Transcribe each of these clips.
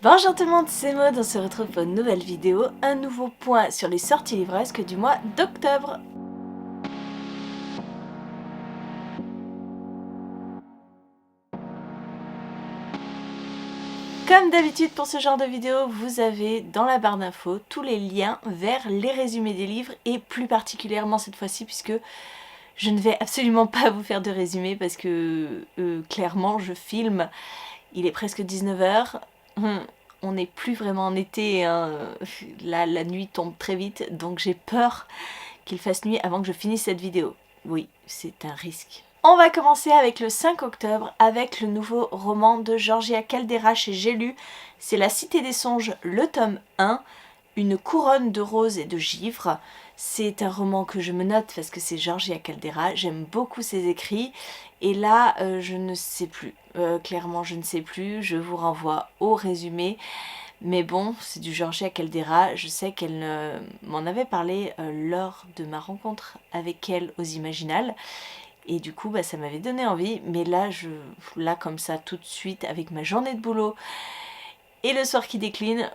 Bonjour tout le monde, c'est Maud, on se retrouve pour une nouvelle vidéo, un nouveau point sur les sorties livresques du mois d'octobre. Comme d'habitude pour ce genre de vidéo, vous avez dans la barre d'infos tous les liens vers les résumés des livres et plus particulièrement cette fois-ci puisque je ne vais absolument pas vous faire de résumé parce que clairement je filme, il est presque 19 h. On n'est plus vraiment en été, hein. La nuit tombe très vite, donc j'ai peur qu'il fasse nuit avant que je finisse cette vidéo. Oui, c'est un risque. On va commencer avec le 5 octobre, avec le nouveau roman de Georgia Caldera chez J'ai lu. C'est La Cité des Songes, le tome 1, Une couronne de roses et de givre. C'est un roman que je me note parce que c'est Georgia Caldera, j'aime beaucoup ses écrits. Et là, je ne sais plus. Clairement, je ne sais plus. Je vous renvoie au résumé. Mais bon, c'est du Georgia Caldera. Je sais qu'elle m'en avait parlé lors de ma rencontre avec elle aux Imaginales. Et du coup, ça m'avait donné envie. Mais là, comme ça, tout de suite, avec ma journée de boulot et le soir qui décline,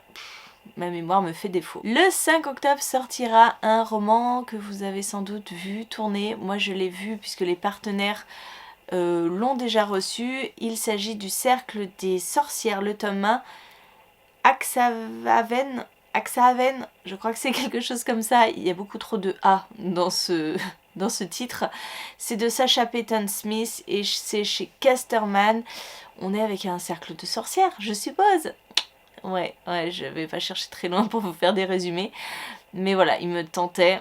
ma mémoire me fait défaut. Le 5 octobre sortira un roman que vous avez sans doute vu tourner. Moi, je l'ai vu puisque les partenaires l'ont déjà reçu. Il s'agit du Cercle des Sorcières, le tome 1, Axhaven, je crois que c'est quelque chose comme ça. Il y a beaucoup trop de A dans ce titre. C'est de Sacha Peyton Smith et c'est chez Casterman. On est avec un cercle de sorcières, je suppose. Ouais, je vais pas chercher très loin pour vous faire des résumés. Mais voilà, il me tentait.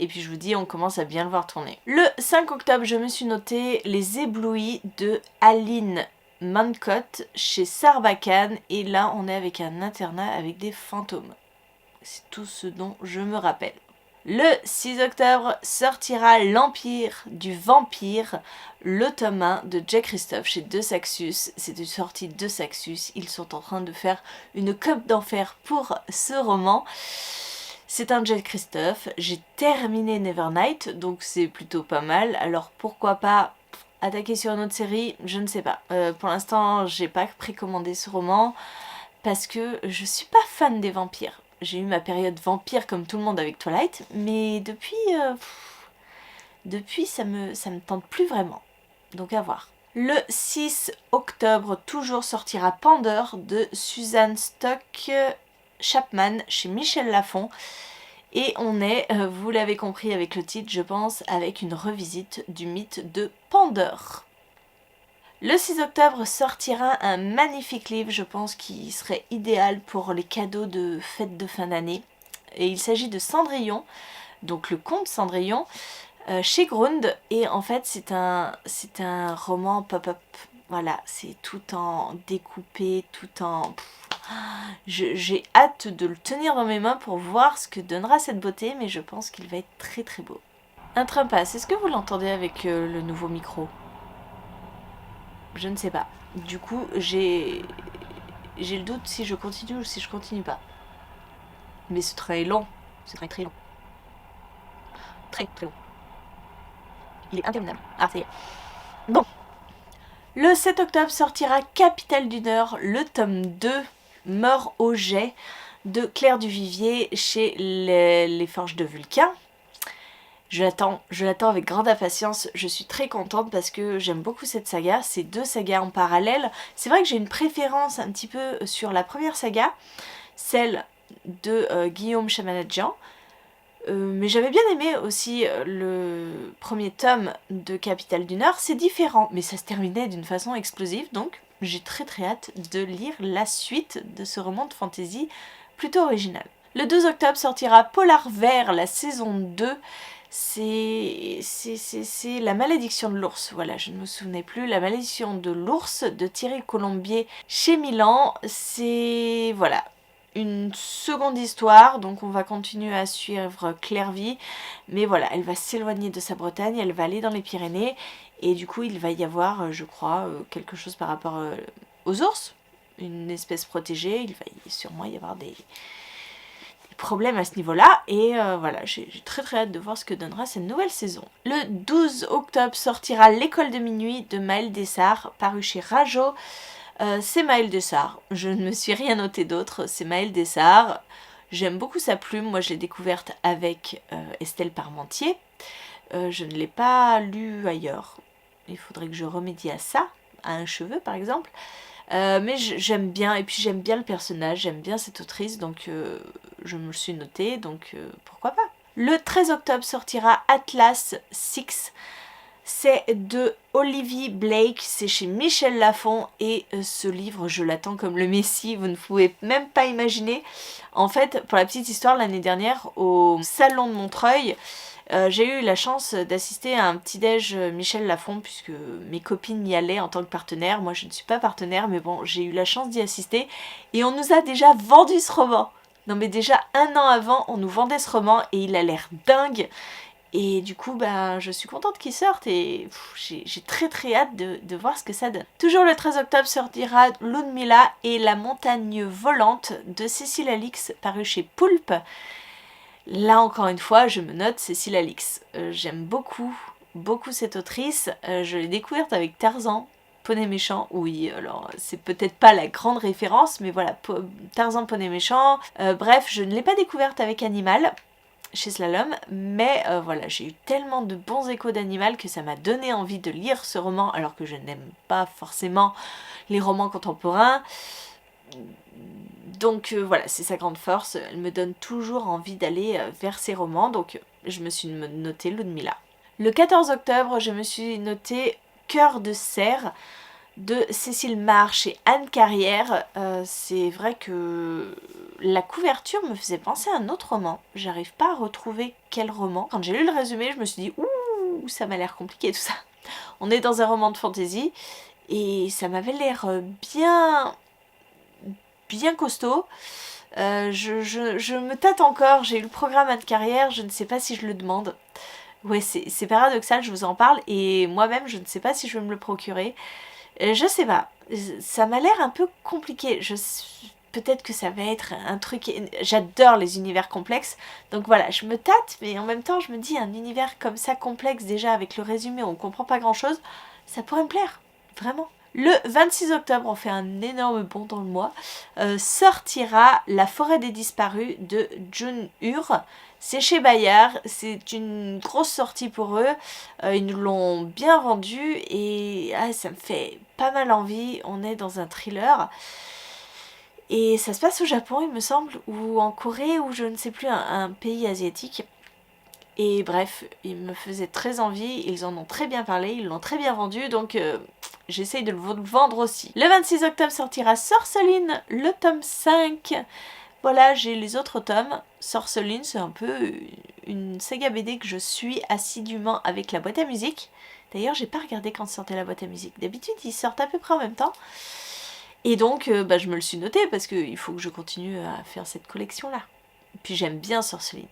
Et puis je vous dis, on commence à bien le voir tourner. Le 5 octobre, je me suis noté Les Éblouis de Aline Mancott chez Sarbacane. Et là, on est avec un internat avec des fantômes. C'est tout ce dont je me rappelle. Le 6 octobre sortira L'Empire du Vampire, le tome 1 de Jack Christophe chez De Saxus. C'est une sortie de Saxus. Ils sont en train de faire une cope d'enfer pour ce roman. C'est un Jack Christophe. J'ai terminé Nevernight, donc c'est plutôt pas mal. Alors pourquoi pas attaquer sur une autre série, je ne sais pas. Pour l'instant, j'ai pas précommandé ce roman parce que je suis pas fan des vampires. J'ai eu ma période vampire comme tout le monde avec Twilight, mais depuis ça me tente plus vraiment. Donc à voir. Le 6 octobre, toujours sortira Pandore de Suzanne Stock Chapman chez Michel Lafon. Et on est, vous l'avez compris avec le titre, je pense, avec une revisite du mythe de Pandore. Le 6 octobre sortira un magnifique livre, je pense, qui serait idéal pour les cadeaux de fête de fin d'année. Et il s'agit de Cendrillon, donc le conte Cendrillon, chez Grund. Et en fait, c'est un roman pop-up. Voilà, c'est tout en découpé, tout en... J'ai hâte de le tenir dans mes mains pour voir ce que donnera cette beauté, mais je pense qu'il va être très très beau. Un train passe, est-ce que vous l'entendez avec le nouveau micro ? Je ne sais pas. Du coup, j'ai le doute si je continue ou si je continue pas. Mais ce train est long. Ce train est très long. Très très long. Il est interminable. Ah, ça y est. Bon. Le 7 octobre sortira Capitale du Nord, le tome 2, Mort au jet, de Claire Duvivier chez les Forges de Vulcain. Je l'attends avec grande impatience, je suis très contente parce que j'aime beaucoup cette saga, c'est deux sagas en parallèle. C'est vrai que j'ai une préférence un petit peu sur la première saga, celle de Guillaume Chamanadjian, mais j'avais bien aimé aussi le premier tome de Capitale du Nord. C'est différent, mais ça se terminait d'une façon explosive, donc j'ai très très hâte de lire la suite de ce roman de fantasy plutôt original. Le 12 octobre sortira Polar Vert, la saison 2. C'est La malédiction de l'ours, voilà, je ne me souvenais plus, La malédiction de l'ours de Thierry Colombier chez Milan. C'est, voilà, une seconde histoire, donc on va continuer à suivre Clairvy, mais voilà, elle va s'éloigner de sa Bretagne, elle va aller dans les Pyrénées, et du coup il va y avoir, je crois, quelque chose par rapport aux ours, une espèce protégée, il va sûrement y avoir des problème à ce niveau-là, et voilà, j'ai très très hâte de voir ce que donnera cette nouvelle saison. Le 12 octobre sortira L'école de minuit de Maëlle Dessart, paru chez Rajo. C'est Maëlle Dessart. Je ne me suis rien noté d'autre. C'est Maëlle Dessart. J'aime beaucoup sa plume. Moi, je l'ai découverte avec Estelle Parmentier. Je ne l'ai pas lue ailleurs. Il faudrait que je remédie à ça, à un cheveu par exemple. Mais j'aime bien, et puis j'aime bien le personnage, j'aime bien cette autrice, donc je me le suis notée, donc pourquoi pas. Le 13 octobre sortira Atlas 6. C'est de Olivia Blake, c'est chez Michel Lafon et ce livre, je l'attends comme le Messie, vous ne pouvez même pas imaginer. En fait, pour la petite histoire, l'année dernière, au Salon de Montreuil, j'ai eu la chance d'assister à un petit-déj Michel Lafon, puisque mes copines y allaient en tant que partenaire. Moi, je ne suis pas partenaire, mais bon, j'ai eu la chance d'y assister. Et on nous a déjà vendu ce roman. Non mais déjà 1 an avant, on nous vendait ce roman et il a l'air dingue. Et du coup, je suis contente qu'il sorte et j'ai très très hâte de voir ce que ça donne. Toujours le 13 octobre sortira Ludmilla et la montagne volante de Cécile Alix, paru chez Poulpe. Là encore une fois, je me note Cécile Alix. J'aime beaucoup cette autrice. Je l'ai découverte avec Tarzan, Poney Méchant. Oui, alors c'est peut-être pas la grande référence, mais voilà, Tarzan, Poney Méchant. Bref, je ne l'ai pas découverte avec Animal chez Slalom, mais voilà, j'ai eu tellement de bons échos d'Animal que ça m'a donné envie de lire ce roman, alors que je n'aime pas forcément les romans contemporains. Donc voilà, c'est sa grande force, elle me donne toujours envie d'aller vers ses romans, donc je me suis notée Ludmilla. Le 14 octobre, je me suis notée Cœur de cerf de Cécile Marche et Anne Carrière. C'est vrai que la couverture me faisait penser à un autre roman. J'arrive pas à retrouver quel roman. Quand j'ai lu le résumé, je me suis dit ouh, ça m'a l'air compliqué tout ça. On est dans un roman de fantasy et ça m'avait l'air bien costaud. Je me tâte encore, j'ai eu le programme Anne Carrière, je ne sais pas si je le demande. Ouais, c'est paradoxal, je vous en parle et moi-même je ne sais pas si je vais me le procurer. Je sais pas, ça m'a l'air un peu compliqué. Peut-être que ça va être un truc... J'adore les univers complexes, donc voilà, je me tâte, mais en même temps je me dis un univers comme ça complexe, déjà avec le résumé on comprend pas grand chose, ça pourrait me plaire, vraiment. Le 26 octobre, on fait un énorme bond dans le mois, sortira La forêt des disparus de Jun Ur. C'est chez Bayard, c'est une grosse sortie pour eux, ils nous l'ont bien vendu et ça me fait pas mal envie. On est dans un thriller et ça se passe au Japon il me semble, ou en Corée, ou je ne sais plus, un pays asiatique. Et bref, il me faisait très envie, ils en ont très bien parlé, ils l'ont très bien vendu, donc j'essaye de le vendre aussi. Le 26 octobre sortira Sorceline, le tome 5. Voilà, j'ai les autres tomes. Sorceline, c'est un peu une saga BD que je suis assidûment avec la boîte à musique. D'ailleurs, j'ai pas regardé quand sortait la boîte à musique. D'habitude, ils sortent à peu près en même temps. Et donc, je me le suis noté parce qu'il faut que je continue à faire cette collection-là. Puis j'aime bien Sorceline.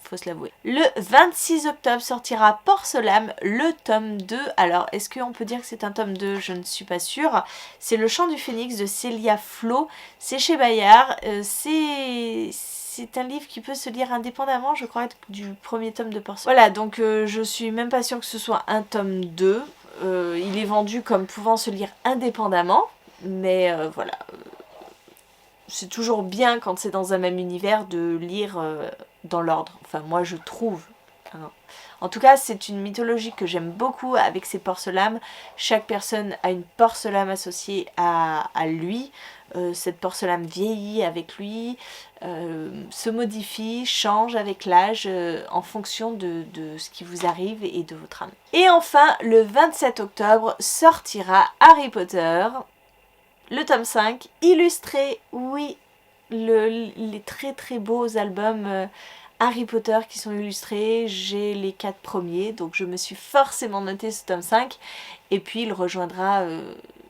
Faut se l'avouer. Le 26 octobre sortira Porcelam, le tome 2. Alors, est-ce qu'on peut dire que c'est un tome 2? Je ne suis pas sûre. C'est Le Chant du Phénix de Célia Flo. C'est chez Bayard. C'est un livre qui peut se lire indépendamment, je crois, du premier tome de Porcelam. Voilà, donc je suis même pas sûre que ce soit un tome 2. Il est vendu comme pouvant se lire indépendamment. Mais voilà. C'est toujours bien quand c'est dans un même univers de lire dans l'ordre. Enfin, moi je trouve. Hein. En tout cas, c'est une mythologie que j'aime beaucoup avec ses porcelames. Chaque personne a une porcelame associée à lui. Cette porcelame vieillit avec lui, se modifie, change avec l'âge en fonction de ce qui vous arrive et de votre âme. Et enfin, le 27 octobre sortira Harry Potter. Le tome 5, illustré, oui, les très très beaux albums Harry Potter qui sont illustrés, j'ai les 4 premiers, donc je me suis forcément noté ce tome 5, et puis il rejoindra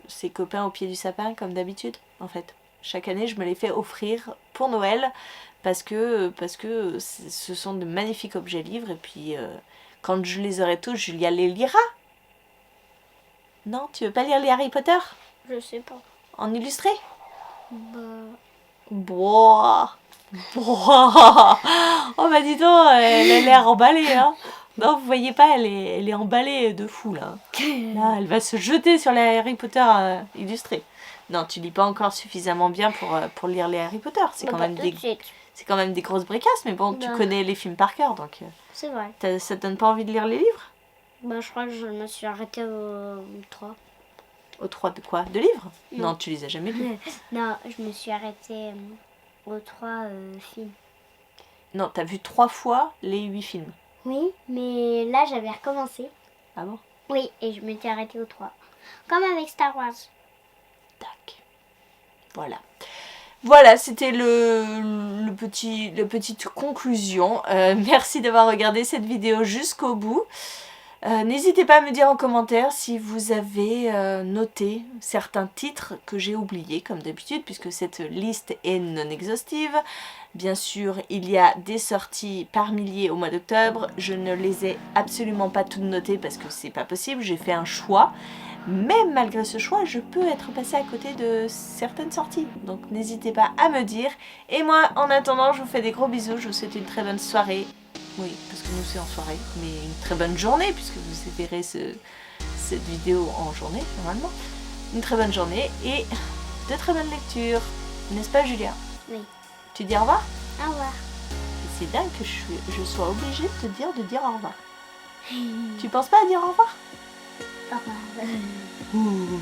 ses copains au pied du sapin comme d'habitude, en fait. Chaque année, je me les fais offrir pour Noël, parce que ce sont de magnifiques objets livres, et puis quand je les aurai tous, Julia les lira. Non, tu veux pas lire les Harry Potter? Je sais pas. En illustré? Bah... Oh bah dis donc, elle a l'air emballée, hein. Non, vous voyez pas, elle est emballée de fou, là. Là, elle va se jeter sur les Harry Potter illustrés. Non, tu lis pas encore suffisamment bien pour lire les Harry Potter. C'est quand, même c'est quand même des grosses bricasses, mais bon, tu connais les films par cœur, donc... C'est vrai. Ça te donne pas envie de lire les livres? Bah, je crois que je me suis arrêtée au 3. Au 3 de quoi? De livres? Non, tu les as jamais lus. Non, je me suis arrêtée au 3 films. Non, t'as vu 3 fois les 8 films. Oui, mais là, j'avais recommencé. Ah bon? Oui, et je m'étais arrêtée au 3. Comme avec Star Wars. Tac. Voilà. Voilà, c'était la petite conclusion. Merci d'avoir regardé cette vidéo jusqu'au bout. N'hésitez pas à me dire en commentaire si vous avez noté certains titres que j'ai oubliés, comme d'habitude, puisque cette liste est non exhaustive. Bien sûr, il y a des sorties par milliers au mois d'octobre. Je ne les ai absolument pas toutes notées parce que c'est pas possible. J'ai fait un choix. Mais malgré ce choix, je peux être passée à côté de certaines sorties. Donc n'hésitez pas à me dire. Et moi, en attendant, je vous fais des gros bisous. Je vous souhaite une très bonne soirée. Oui, parce que nous c'est en soirée. Mais une très bonne journée, puisque vous verrez cette vidéo en journée, normalement. Une très bonne journée et de très bonnes lectures. N'est-ce pas, Julia? Oui. Tu dis au revoir? Au revoir. C'est dingue que je sois obligée de te dire au revoir. Tu penses pas à dire au revoir? Au revoir. Ouh.